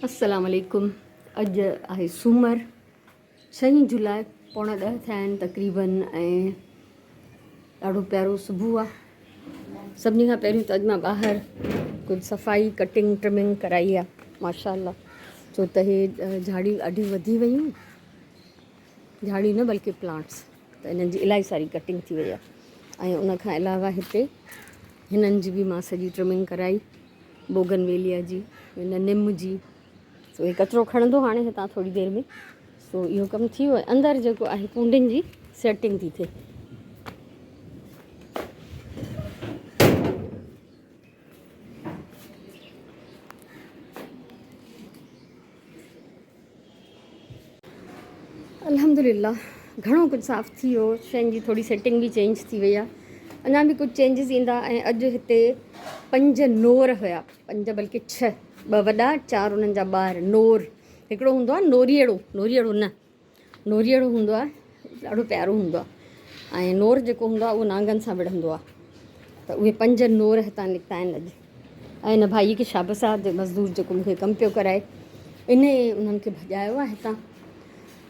अस्सलाम वालेकुम। अॼु आहे सूमर 6 जुलाई, 9:45 थिया आहिनि तक़रीबन ऐं ॾाढो प्यारो सुबुह आहे। सभिनी खां पहिरियों त अॼु मां ॿाहिरि कुझु सफ़ाई कटिंग ट्रिमिंग कराई आहे माशाल्लाह, छो त हे झाड़ियूं ॾाढी वधी वियूं, झाड़ियूं न बल्कि प्लांट्स, त इन्हनि जी इलाही सारी कटिंग थी वई आहे। ऐं उन खां अलावा हिते हिननि जी बि मां सॼी ट्रिमिंग कराई, बोगनवेलिया जी, हिन निम जी। सो हे कचिरो खणंदो हाणे हितां थोरी देरि में। सो इहो कमु थी वियो आहे। अंदरि जेको आहे कुंडियुनि जी सेटिंग थी थिए। अल्हम्दुलिल्लाह घणो कुझु साफ़ु थी वियो, शयुनि जी थोरी सेटिंग बि चेंज थी वई आहे। अञा बि कुझु चेंजिस ईंदा। ऐं अॼु हिते 5 नोर हुया, 5 बल्कि 6, 2 वॾा 4 उन्हनि जा ॿार। नोर हिकिड़ो हूंदो आहे नोरिएड़ो, नोरिएड़ो न नोरिएड़ो हूंदो आहे, ॾाढो प्यारो हूंदो आहे। ऐं नोर जेको हूंदो आहे उहो नांगनि सां विढ़ंदो आहे। त उहे 5 नोर हितां निकिता आहिनि अॼु। ऐं हिन भाईअ खे शाबस आहे, जो मज़दूर जेको मूंखे कमु पियो कराए, उन्हनि खे भॼायो आहे हितां।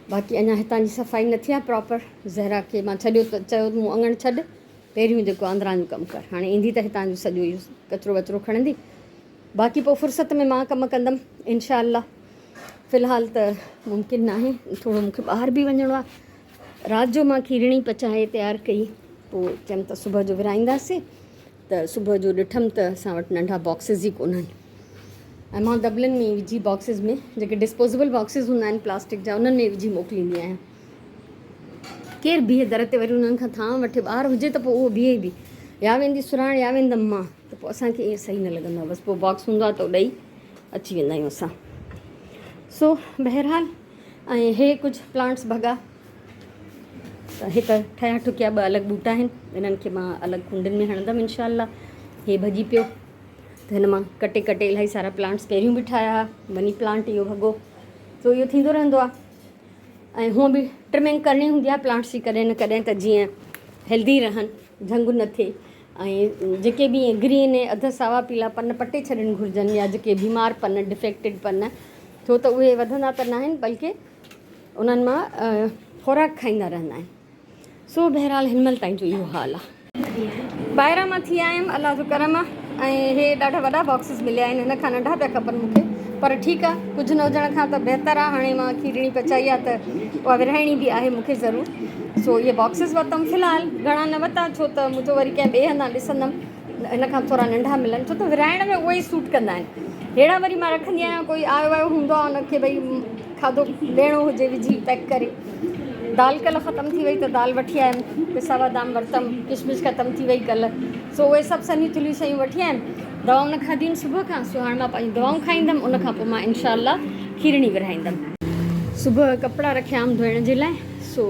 बाक़ी अञा हितां जी सफ़ाई न थी आहे प्रॉपर। ज़हरा खे मां छॾियो त चयो मूं अङण छॾ, पहिरियों जेको अंदरां जो कमु कर। हाणे ईंदी त हितां जो सॼो इहो कचिरो वचिरो खणंदी। बाक़ी पोइ फ़ुर्सत में मां कमु कंदमि इंशाअल्लाह। फ़िलहालु त मुमकिन न आहे, थोरो मूंखे ॿाहिरि बि वञिणो आहे। राति जो मां खीरणी पचाए तयारु कई, पोइ चयमि त सुबुह जो विराईंदासीं। त सुबुह जो ॾिठमि त असां वटि नंढा बॉक्सिस ई कोन आहिनि। ऐं मां दॿलनि में विझी बॉक्सिस में, जेके डिस्पोजेबल बॉक्सिस हूंदा आहिनि प्लास्टिक जा, उन्हनि में विझी मोकिलींदी आहियां। केरु बीहे दर ते, वरी उन्हनि खां थां वठे, ॿार हुजे त पोइ उहो बीहे बि, या वेंदी सुराण या वेंदमि मां, त पोइ असांखे ईअं सही न लॻंदो आहे। बसि पोइ बॉक्स हूंदो आहे त ॾेई अची वेंदा आहियूं असां। सो बहरहाल, ऐं हे कुझु प्लांट्स भॻा, त हे त ठहिया ठुकिया 2 अलॻि ॿूटा आहिनि। इन्हनि खे मां अलॻि कुंडियुनि में हणंदमि इंशाअल्लाह। हे भॼी पियो त हिन मां कटे कटे इलाही सारा प्लांट्स पहिरियों बि ठाहिया। मनी प्लांट इहो भॻो, सो इहो थींदो रहंदो आहे। ऐं हूअं बि ट्रिमिंग करणी हूंदी आहे प्लांट्स जी कॾहिं न कॾहिं, त जीअं हेल्दी रहनि, झंगु न थिए। ऐं जेके बि ईअं ग्रीन ऐं अधु सावा पीला पन पटे छॾणु घुरिजनि, या जेके बीमार पन, डिफेक्टेड पन, छो त उहे वधंदा त न आहिनि, बल्कि उन्हनि मां ख़ुराक खाईंदा रहंदा आहिनि। सो बहरहाल हिनमहिल ताईं जो इहो हाल आहे। ॿाहिरां मां थी आयमि, अलाह जो करम आहे। ऐं हे ॾाढा वॾा बॉक्सिस मिलिया आहिनि, हिन खां नंढा पिया खपनि मूंखे, पर ठीकु आहे, कुझु न हुजण खां त बहितर आहे। हाणे मां खीरणी पचाई आहे त उहा विरहाइणी बि आहे मूंखे ज़रूरु। सो इहे बॉक्सिस वरितमि। फ़िलहालु घणा न वरिता, छो त मुंहिंजो वरी कंहिं ॿिए हंधा ॾिसंदमि हिन खां थोरा नंढा मिलनि, छो त विरहाइण में उहो ई सूट कंदा आहिनि। अहिड़ा वरी मां रखंदी आहियां, कोई आयो वियो हूंदो आहे, हुनखे भई खाधो ॾियणो हुजे विझी पैक करे। दाल कल्ह ख़तमु थी वई त दाल वठी आयमि, पिसा बादाम वरितमि, किशमिश ख़तमु थी वई कल्ह। सो उहे सभु सनी थुलियूं शयूं वठी आयमि। दवाऊं न खाधियूं आहिनि सुबुह खां, सो हाणे मां पंहिंजी दवाऊं खाईंदमि, उन खां पोइ मां इंशाअल्लाह खीरणी विरहाईंदमि। सुबुह कपिड़ा रखिया आहिनि धोइण जे लाइ। सो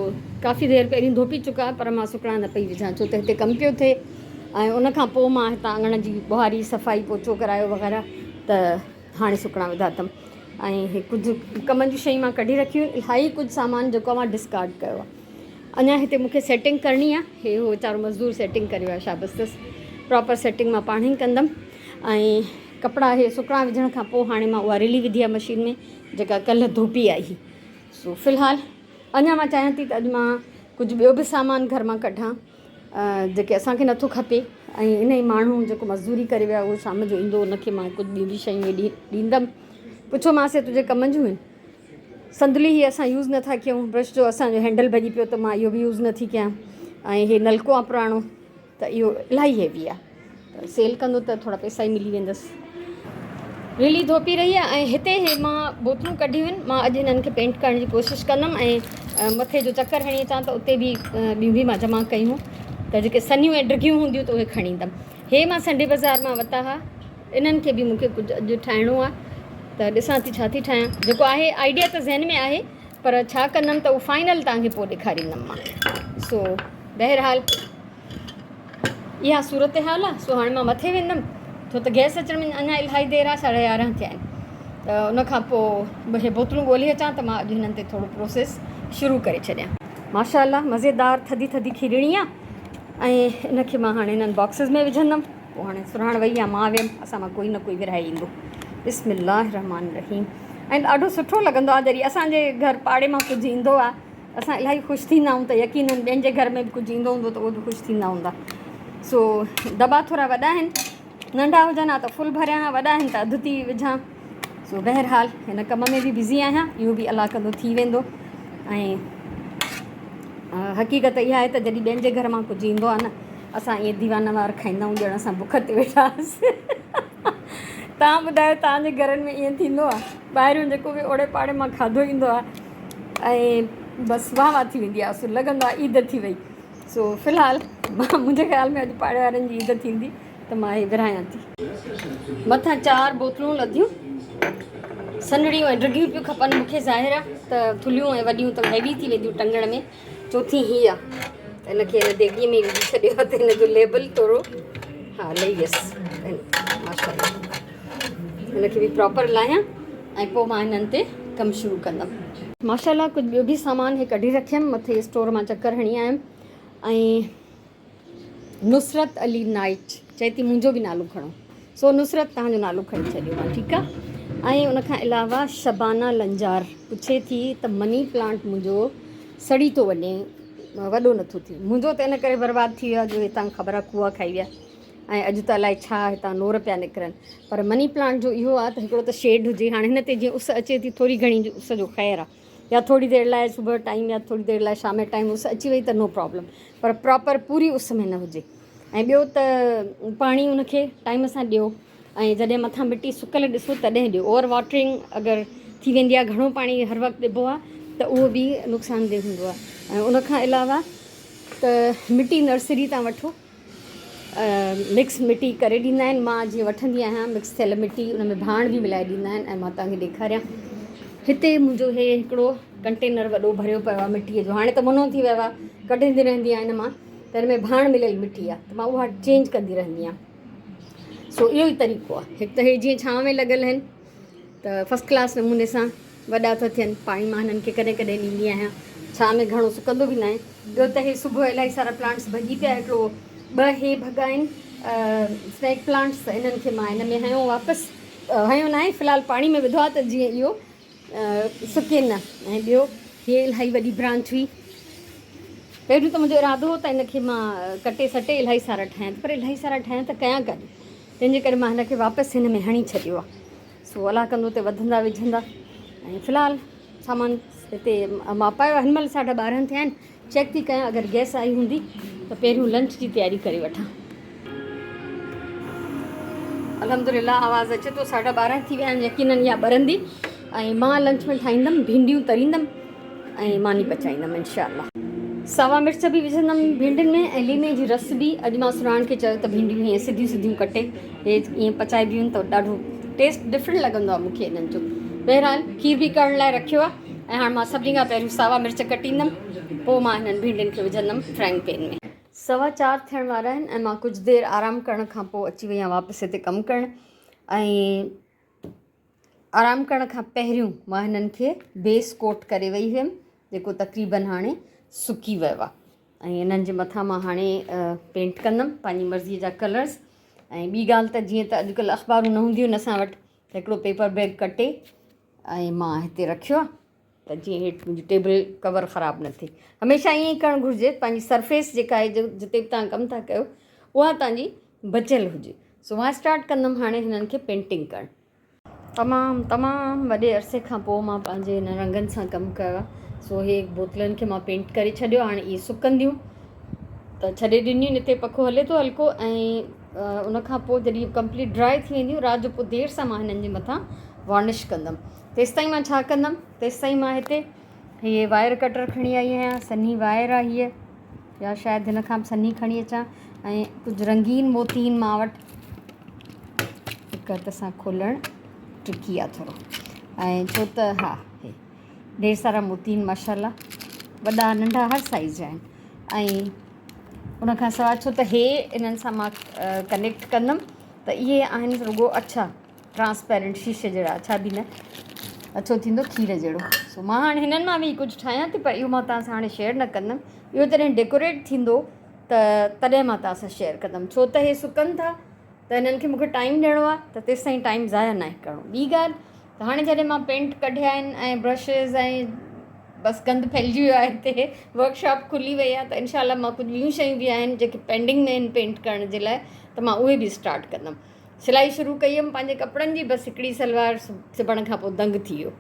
काफ़ी देरि पहिरियों धोपी चुका, पर मां सुकणा न पई विझां, छो त हिते कमु पियो थिए। ऐं उन खां पोइ मां हितां अङण जी ॿुहारी सफ़ाई पोचो करायो वग़ैरह, त हाणे सुकणा विधा अथमि। ऐं हे कुझु कम जी शयूं मां कढी रखियूं, इलाही कुझु सामान जेको मां डिस्कार्ड कयो आहे। अञा हिते मूंखे सेटिंग करणी आहे। हे हो वीचारो मज़दूर सेटिंग करे वियो आहे, शाबस अथसि। प्रॉपर सेटिंग मां पाण ई कंदमि। ऐं कपिड़ा हे सुकणा विझण खां पोइ हाणे मां उहा रिली विधी आहे मशीन में, जेका कल्ह धोपी आई हुई। सो फ़िलहालु अञा मां चाहियां थी त अॼु मां कुझु ॿियो बि सामान घर मां कढां, जेके असांखे नथो खपे। ऐं इन ई माण्हू जेको मज़दूरी करे वियो आहे, उहो शाम जो ईंदो, उनखे मां कुझु ॿियूं बि शयूं ॾींदमि। पुछोमांसि तुंहिंजे कमनि जूं आहिनि? संदली ही असां यूज़ नथा कयूं, ब्रश जो असांजो हैंडल भॼी पियो, त मां इहो बि यूज़ नथी कयां। ऐं हे नलको आहे पुराणो, त इहो इलाही हेवी आहे, त सेल कंदो त थोरा पैसा ई मिली वेंदसि। रिली धोपी रही आहे। ऐं हिते हे मां बोतलूं कढियूं आहिनि, मां अॼु हिननि खे पेंट करण जी कोशिशि कंदमि। ऐं मथे जो चकर हणी अचां त उते बि ॿियूं बि मां जमा कयूं, त जेके सनियूं ऐं डिघियूं हूंदियूं त उहे खणी ईंदमि। हे मां संडे बाज़ार मां वरिता हुआ, इन्हनि खे बि मूंखे कुझु अॼु ठाहिणो आहे, त ॾिसां थी छा थी ठाहियां। जेको आहे आइडिया त ज़हन में आहे, पर छा कंदमि त उहो फाइनल तव्हांखे पोइ ॾेखारींदमि मां। सो बहरहाल इहा सूरत हाल आहे। सो हाणे मां मथे वेंदमि, छो त गैस अचण में अञा इलाही देरि आहे, 11:30 थिया आहिनि। त उनखां पोइ हे बोतलूं ॻोल्हे अचां त मां अॼु हिननि ते थोरो प्रोसेस शुरू करे छॾियां। माशाअल्लाह मज़ेदार थधी थधी खीरणी आहे। ऐं इनखे मां हाणे हिननि बॉक्सिस में विझंदमि। पोइ हाणे सुराण वई आहे, मां वियमि, असां मां कोई न कोई विरहाए ईंदो। बिस्मिल्लाह रहमान रहीम। ऐं ॾाढो सुठो लॻंदो आहे जॾहिं असांजे घर पाड़े मां कुझु ईंदो आहे असां इलाही ख़ुशि थींदा आहियूं त यकीननि ॿियनि जे घर में बि कुझु ईंदो हूंदो त उहे बि ख़ुशि थींदा हूंदा। सो दॿा थोरा वॾा आहिनि, नंढा हुजनि हा त फुल भरियां, वॾा आहिनि त अधु थी विझां। सो बहरहाल हिन कम में बि बिज़ी आहियां, इहो बि अलाह कंदो थी वेंदो। ऐं हक़ीक़त इहा आहे त जॾहिं ॿियनि जे घर मां कुझु ईंदो आहे न असां ईअं दीवान वार खाईंदा आहियूं ॼण असां बुख ते वेठा हुआसीं। तव्हां ॿुधायो तव्हांजे घरनि में ईअं थींदो आहे? ॿाहिरियों जेको बि ओड़े पाड़े मां खाधो ईंदो आहे ऐं बसि वाह वाह थी वेंदी आहे, सो लॻंदो आहे ईद थी वई। सो फ़िलहालु मुंहिंजे ख़्याल में अॼु पाड़े वारनि जी ईद थींदी त मां हे विरिहायां थी। मथां 4 बोतलूं लधियूं, सनड़ियूं ऐं ड्रिगियूं पियूं खपनि मूंखे ज़ाहिर आहे त थुलियूं ऐं वॾियूं त हैवी थी वेंदियूं टंगण में। चौथी हीअ आहे त हिनखे हिन देॻीअ में विझी छॾियो आहे त हिन जो लेबल थोरो हा लही वियसि माशाल्लाह। हिनखे बि प्रॉपर लाहियां ऐं पोइ मां हिननि ते कमु शुरू कंदमि। माशाल्लाह कुझु ॿियो बि सामान हे कढी रखियमि, मथे स्टोर मां चकर हणी आयमि। ऐं नुसरत अली नाइट चए थी मुंहिंजो बि नालो खणो, सो नुसरत तव्हांजो नालो खणी छॾियो आहे, ठीकु आहे। ऐं उनखां अलावा शबाना लंजार पुछे थी त मनी प्लांट मुंहिंजो सड़ी थो वञे, वॾो नथो थिए। मुंहिंजो त इन करे बर्बादु थी वियो आहे जो हितां ख़बर आहे कुआ खाई विया ऐं अॼु त अलाए छा हितां नोर पिया निकिरनि। पर मनी प्लांट जो इहो आहे त हिकिड़ो त शेड हुजे, हाणे हिन ते जीअं उस अचे थी थोरी घणी उस जो ख़ैरु आहे, या थोरी देरि लाइ सुबुह टाइम या थोरी देरि लाइ शाम टाइम उस अची वई त नो प्रॉब्लम, पर प्रॉपर पूरी उस में न हुजे। ऐं ॿियो त पाणी उनखे टाइम सां ॾियो ऐं जॾहिं मथां मिटी सुकल ॾिसो तॾहिं ॾियो। ओवर वाटरिंग अगरि थी वेंदी आहे, घणो पाणी हर वक़्तु ॾिबो आहे त उहो बि नुक़सानदेह हूंदो आहे। ऐं उनखां अलावा त मिटी नर्सरी तां वठो, मिक्स मिटी करे ॾींदा आहिनि। मां जीअं वठंदी आहियां मिक्स थियल मिटी, उन में भाण बि मिलाए ॾींदा आहिनि। ऐं मां तव्हांखे ॾेखारियां, हिते मुंहिंजो हे हिकिड़ो कंटेनर वॾो भरियो पियो आहे मिटीअ जो। हाणे त मनो थी वियो आहे, कढंदी रहंदी आहियां हिन मां त हिन में भाण मिलियल मिटी आहे त मां उहा चेंज कंदी रहंदी आहियां। सो इहो ई तरीक़ो आहे। हिकु त हे जीअं छांव में लॻियल आहिनि त फस्ट क्लास नमूने सां वॾा था थियनि, पाणी मां हिननि खे कॾहिं कॾहिं ॾींदी आहियां, छांव में घणो सुकंदो बि न आहे। ॿियो त हे सुबुह इलाही सारा प्लांट्स भॼी पिया, हिकिड़ो 2 हे भॻा आहिनि स्नैक प्लांट्स, त इन्हनि खे मां हिन में हयो वापसि, हयो न आहे फ़िलहालु पाणी में विधो आहे त जीअं इहो सुके न। ऐं ॿियो हीअ इलाही वॾी ब्रांच हुई, पहिरियों त मुंहिंजो इरादो हो त हिनखे मां कटे सटे इलाही सारा ठाहियां, पर इलाही सारा ठाहियां त कयां कान, तंहिंजे करे मां हिनखे वापसि हिन में हणी छॾियो आहे। सो अलाह कंदो त वधंदा विझंदा। ऐं फ़िलहालु सामान हिते मां पायो, हिन महिल 12:30 थिया आहिनि। चेक थी कयां अगरि गैस आई हूंदी त पहिरियों लंच जी तयारी करे वठां। अल्हम्दुलिल्लाह आवाज़ु अचे थो, 12:30 थी विया आहिनि, यकीननि इहा ॿरंदी। ऐं मां लंच में ठाहींदमि भिंडियूं तरींदमि ऐं मानी पचाईंदमि इंशाअल्लाह। सावा मिर्च बि विझंदमि भिंडियुनि में ऐं लीमे जी रस बि। अॼु मां सुराण खे चयो त भिंडियूं हीअं सिधियूं सिधियूं कटे हे ईअं पचाइबियूं आहिनि त ॾाढो टेस्ट डिफरेंट लॻंदो आहे मूंखे हिननि जो। बहरहाल खीर बि करण लाइ रखियो आहे ऐं हाणे मां सभिनी खां पहिरियों सावा मिर्च कटींदमि, पोइ मां हिननि भिंडियुनि खे विझंदमि फ्राइंग पैन में। 4:15 थियण वारा आहिनि ऐं मां कुझु देरि आराम करण खां पोइ अची वई आहियां वापसि हिते कमु करणु। ऐं आराम करण खां पहिरियों मां हिननि खे बेस कोट करे वई हुयमि, जेको तक़रीबन हाणे सुकी वियो आहे। ऐं इन्हनि जे मथां मां हाणे पेंट कंदमि पंहिंजी मर्ज़ीअ जा कलर्स। ऐं ॿी ॻाल्हि त जीअं त अॼुकल्ह अख़बारूं न हूंदियूं आहिनि असां वटि, त हिकिड़ो पेपर बैग कटे ऐं मां हिते रखियो आहे त जीअं हेठि मुंहिंजी टेबल कवर ख़राबु न थिए। हमेशह ईअं ई करणु घुरिजे, पंहिंजी सरफेस जेका आहे जिते बि तव्हां कमु था कयो उहा तव्हांजी बचियलु हुजे। सो मां स्टार्ट कंदमि हाणे हिननि खे पेंटिंग करणु। तमामु वॾे अरसे खां पोइ मां पंहिंजे हिन रंगनि सां कमु कयो आहे। सो हे बोतलनि खे मां पेंट करे छॾियो, हाणे इहे सुकंदियूं त छॾे ॾिनियूं, हिते पखो हले थो हल्को। ऐं उनखां पोइ जॾहिं कंप्लीट ड्राई थी वेंदियूं राति जो, पोइ देरि सां मां हिननि जे मथां वार्निश कंदमि। तेसिताईं मां छा कंदमि, तेसिताईं मां हिते हीअ वायर कटर खणी आई आहियां, सन्ही वायर आहे हीअ, या शायदि हिन खां बि सन्ही खणी अचां। ऐं कुझु रंगीन मोतीन मां वटि हिकु हथ सां खोलणु ट्रिकी आहे थोरो, ऐं छो त हा हे ढेर सारा मोतीन माशाल्लाह, वॾा नंढा हर साइज़ जा आहिनि। ऐं उनखां सवाइ छो त हे इन्हनि सां मां कनेक्ट कंदमि त इहे आहिनि रुॻो अच्छा ट्रांसपेरेंट शीशे जहिड़ा, अच्छा बि न, अछो थींदो खीर जहिड़ो। सो मां हाणे हिननि मां बि कुझु ठाहियां थी, पर इहो मां तव्हां सां हाणे शेयर न कंदमि। इहो जॾहिं डेकोरेट थींदो त तॾहिं मां तव्हां सां शेयर कंदमि, छो त हे सुकनि था त हिननि खे मूंखे टाइम ॾियणो आहे, त तेसिताईं टाइम ज़ाया न आहे करिणो। ॿी ॻाल्हि त हाणे जॾहिं मां पेंट कढिया आहिनि ऐं ब्रशिस ऐं बसि गंद फैलिजी वियो आहे हिते, वर्कशॉप खुली वई आहे, त इनशाला मां कुझु ॿियूं शयूं बि आहिनि जेके पेंडिंग में आहिनि पेंट करण जे लाइ, त मां उहे बि स्टार्ट कंदमि। सिलाई शुरू कई हुयमि पंहिंजे कपिड़नि जी, बसि हिकिड़ी सलवार सिबण खां पोइ दंग थी वियो।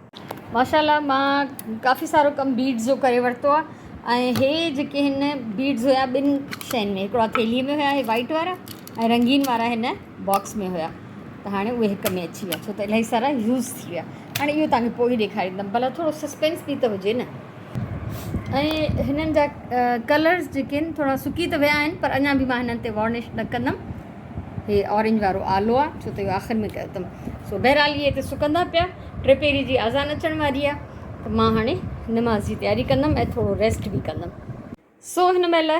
माशाल्लाह मां काफ़ी सारो कमु बीड्स जो करे वरितो आहे ऐं हे जेके हिन बीड्स हुया ॿिनि शयुनि में, हिकिड़ा थेलीअ में हुया हे वाइट वारा ऐं रंगीन वारा हिन बॉक्स में हुया, त हाणे उहे हिक में अची विया छो त इलाही सारा यूज़ थी विया। हाणे इहो तव्हांखे पोइ ई ॾेखारींदमि, भला थोरो सस्पेंस बि त हुजे न। ऐं हिननि जा कलर्स जेके आहिनि थोरा सुकी त विया आहिनि, पर अञा बि मां हिननि ते वॉर्निश न कंदमि। हे ऑरेंज वारो आलो आहे छो त इहो आख़िर में कयो अथमि। सो बहरहाल इहे हिते सुकंदा पिया, 3 पहिरीं जी अज़ान अचण वारी आहे, त मां हाणे नमाज़ जी तयारी कंदमि ऐं थोरो रेस्ट बि कंदमि। सो हिन महिल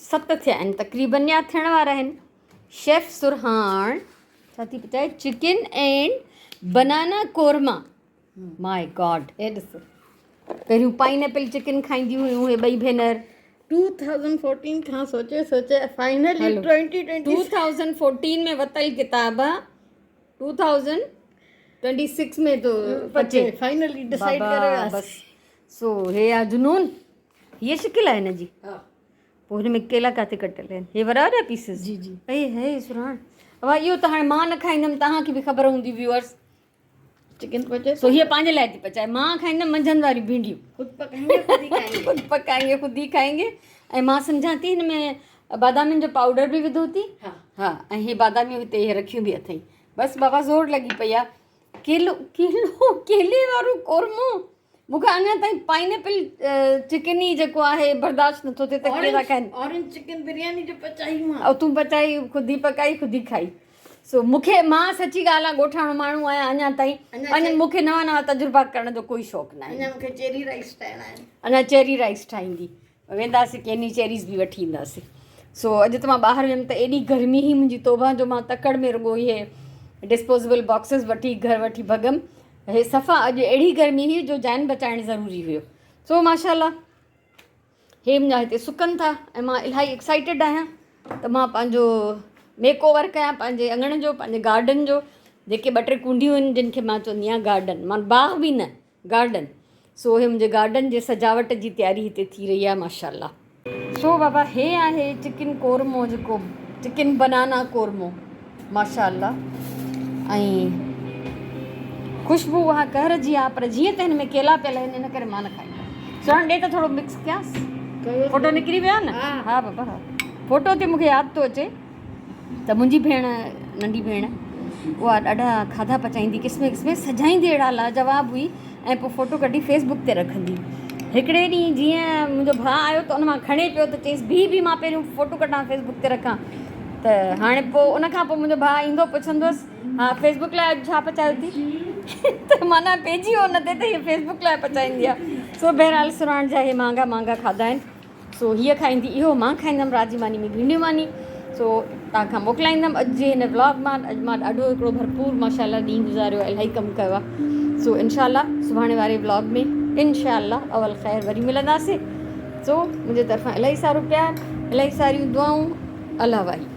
7 थिया आहिनि तक़रीबन, या थियण वारा आहिनि। शेफ़ सुरहान छा थी पचाए, chicken and banana korma. My god, हे ॾिसो, पहिरियों पाइनएप्पल चिकन खाईंदियूं हुयूं हे ॿई भेनर। 2014 खां सोचे फाइनली 2014 में वतल किताब 2026 में तो पचे, फाइनली डिसाइड बाबा, करे बस। सो हे आहे जुनून, हीअ शिकिल आहे हिन जी। पोइ हिन में केला काथे कटियल आहिनि, हे वॾा वॾा पीसिस। जी जी हे सुराण, वाह, इहो त हाणे मां न खाईंदमि, तव्हांखे बि ख़बर हूंदी व्यूअर्स। चिकन पचे सो हीअ पंहिंजे लाइ थी पचाए, मां खाईंदमि मंझंदि वारी भिंडियूं। खुद पकाएंगे खुद ही खाएंगे। खुद पकाएंगे खुद ही खाएंगे। ऐं मां सम्झां थी हिन में बादामियुनि जो पाउडर बि विधो थी। हा, ऐं हे बादामियूं हिते इहे रखियूं बि अथई। बसि बाबा ज़ोर लॻी पई आहे। केले वारो कोरमो, मूंखे अञा ताईं पाइनएप्पल चिकन ई जेको आहे बर्दाश्त नथो थिए, त केड़ा खाइनि। ऑरेंज चिकन बिरयानी जो पचाई मां, ऐं तूं पचाई, ख़ुदि ही पकाई ख़ुदि ही खाई। सो मूंखे, मां सची ॻाल्हि आहे ॻोठाणो माण्हू आहियां अञा ताईं, अञा मूंखे नवां तजुर्बा करण जो कोई शौक़ु न आहे। अञा मूंखे चेरी राइस ठाहिणा आहिनि। अञा चेरी राइस ठाहींदी, वेंदासीं केनी चेरीज़ बि वठी ईंदासीं। सो अॼु त मां ॿाहिरि वियमि त एॾी गर्मी हुई मुंहिंजी तौबा, जो मां तकड़ में रुॻो इहे डिस्पोजेबल बॉक्सिस वठी घर वठी भॻमि। हे सफ़ा अॼु अहिड़ी गर्मी हुई जो जान बचाइणु ज़रूरी हुयो। सो माशाल्लाह हे मुंहिंजा हिते सुकनि था ऐं मां इलाही एक्साइटेड आहियां त मां पंहिंजो मेक ओवर कयां पंहिंजे अङण जो, पंहिंजे गार्डन जो। जेके 2-3 कुंडियूं आहिनि जिन खे मां चवंदी आहियां गार्डन, मां बाग़ बि न, गार्डन। सो हे मुंहिंजे गार्डन जे सजावट जी तयारी हिते थी रही आहे माशाल्लाह। सो बाबा हे आहे चिकन कोरमो, जेको चिकन बनाना कोरमो माशाल्लाह। ऐं ख़ुशबू उहा कहर जी आहे, पर जीअं त हिन में केला पियल आहिनि इन करे मां न खाईंदमि। सुरण ॾे त थोरो मिक्स कयांसि, फोटो निकिरी वियो न। हा बाबा, हा, फोटो ते मूंखे यादि थो अचे त मुंहिंजी भेण, नंढी भेण, उहा ॾाढा खाधा पचाईंदी, क़िस्म क़िस्म सजाईंदी, अहिड़ा लाजवाब हुई। ऐं पोइ फ़ोटो कढी फेसबुक ते रखंदी। हिकिड़े ॾींहुं जीअं मुंहिंजो भाउ आयो त उन मां खणे पियो त चईसि बि मां पहिरियों फ़ोटो कढां फेसबुक ते रखां। त हाणे पोइ उन खां पोइ मुंहिंजो भाउ ईंदो पुछंदुसि, हा फेसबुक लाइ अॼु छा पचायो थी? त माना पइजी वियो न ते त हीअ फेसबुक लाइ पचाईंदी आहे। सो बहरहाल सुराण जा इहे महांगा महांगा खाधा आहिनि। सो हीअ खाईंदी, इहो मां खाईंदमि रात जी मानी में भिंडियूं मानी। सो तव्हांखां मोकिलाईंदमि अॼु जे हिन व्लॉग मां। अॼु मां ॾाढो हिकिड़ो भरपूर माशाल्लाह ॾींहुं गुज़ारियो आहे, इलाही कमु कयो आहे। सो इनशाला सुभाणे वारे व्लॉग में इनशाला अवल ख़ैर वरी मिलंदासीं। सो मुंहिंजे तरफ़ां इलाही सारो प्यार, इलाही सारियूं दुआऊं। अल्लाह वारी।